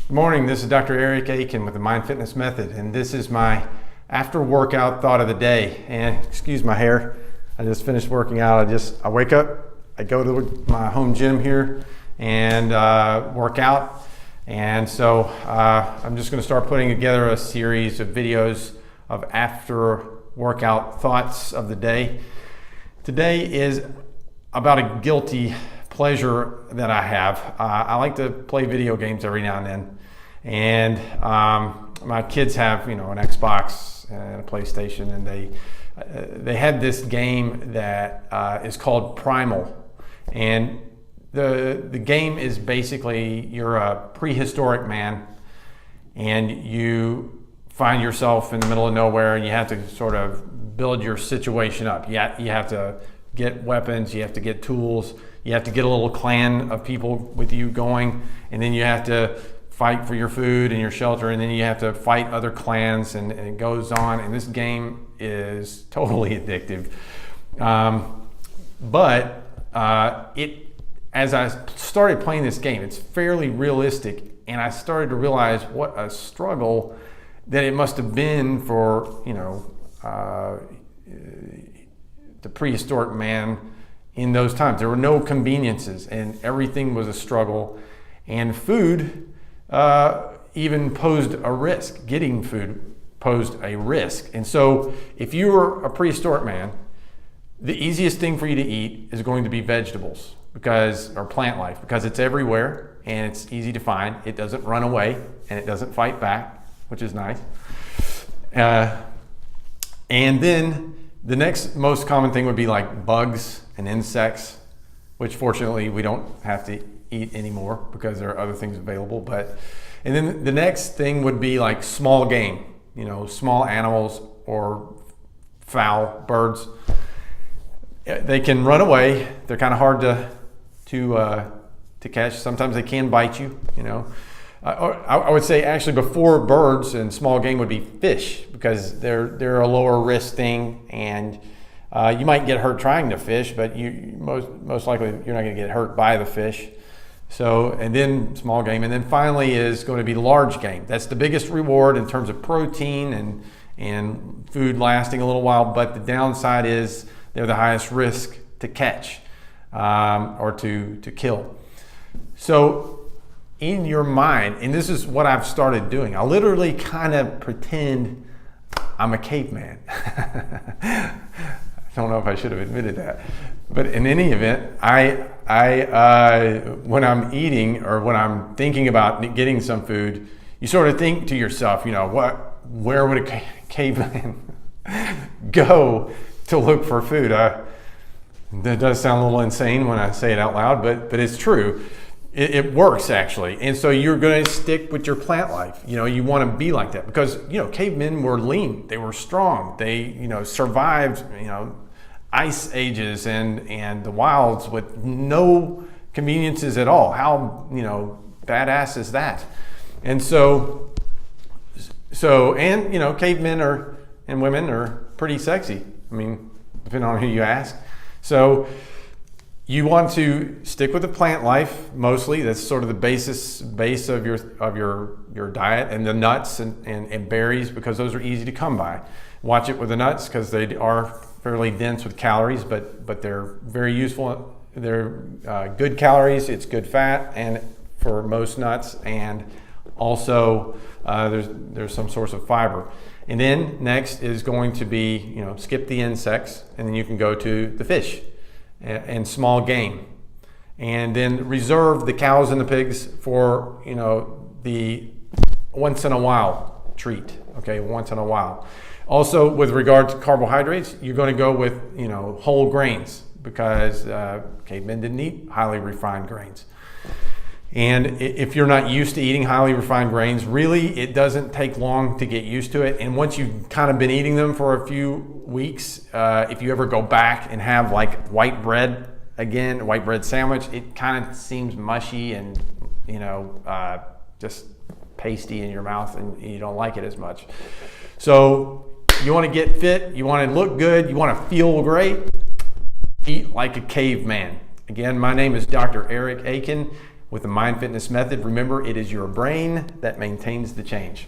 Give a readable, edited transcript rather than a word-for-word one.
Good morning, this is Dr. Akin with the Mind Fitness Method, and this is my after workout thought of the day. And excuse my hair, I just finished working out. I wake up, I go to my home gym here and work out. And so I'm just going to start putting together a series of videos of after workout thoughts of the day. Today is about a guilty pleasure that I have. I like to play video games every now and then. And my kids have, an Xbox and a PlayStation, and they had this game that is called Primal. And the game is basically you're a prehistoric man, and you find yourself in the middle of nowhere, and you have to sort of build your situation up. You have to get weapons, you have to get tools, you have to get a little clan of people with you going, and then you have to fight for your food and your shelter, and then you have to fight other clans, and it goes on. And this game is totally addictive. As I started playing this game, it's fairly realistic, and I started to realize what a struggle that it must have been for the prehistoric man in those times. There were no conveniences, and everything was a struggle, and food even posed a risk. Getting food posed a risk. And so if you were a prehistoric man, the easiest thing for you to eat is going to be vegetables or plant life, because it's everywhere and it's easy to find. It doesn't run away and it doesn't fight back, which is nice. And then the next most common thing would be like bugs and insects, which fortunately we don't have to eat anymore because there are other things available. And then the next thing would be like small game, small animals or fowl, birds. They can run away. They're kind of hard to catch. Sometimes they can bite you. I would say actually before birds and small game would be fish, because they're a lower risk thing, and you might get hurt trying to fish, but you most likely you're not going to get hurt by the fish. So, and then small game, and then finally is going to be large game. That's the biggest reward in terms of protein and food lasting a little while, but the downside is they're the highest risk to catch or to kill. So in your mind, and this is what I've started doing, I literally kind of pretend I'm a caveman. I don't know if I should have admitted that, but in any event, I when I'm eating or when I'm thinking about getting some food, you sort of think to yourself, where would a caveman go to look for food? That does sound a little insane when I say it out loud, but it's true. It works actually. And so you're going to stick with your plant life. You want to be like that because, cavemen were lean. They were strong. They, survived, ice ages and the wilds with no conveniences at all. How, badass is that? And so cavemen and women are pretty sexy. I mean, depending on who you ask. So you want to stick with the plant life mostly. That's sort of the base of your diet, and the nuts and berries, because those are easy to come by. Watch it with the nuts because they are fairly dense with calories, but they're very useful. They're good calories. It's good fat, and for most nuts, and also there's some source of fiber. And then next is going to be, skip the insects, and then you can go to the fish and small game. And then reserve the cows and the pigs for, the once in a while treat, okay, once in a while. Also, with regard to carbohydrates, you're going to go with, whole grains, because cavemen didn't eat highly refined grains. And if you're not used to eating highly refined grains, really, it doesn't take long to get used to it. And once you've kind of been eating them for a few weeks, if you ever go back and have like white bread again, a white bread sandwich, it kind of seems mushy and, just pasty in your mouth, and you don't like it as much. So you want to get fit, you want to look good, you want to feel great, eat like a caveman. Again, my name is Dr. Akin. with the Mind Fitness method. Remember, it is your brain that maintains the change.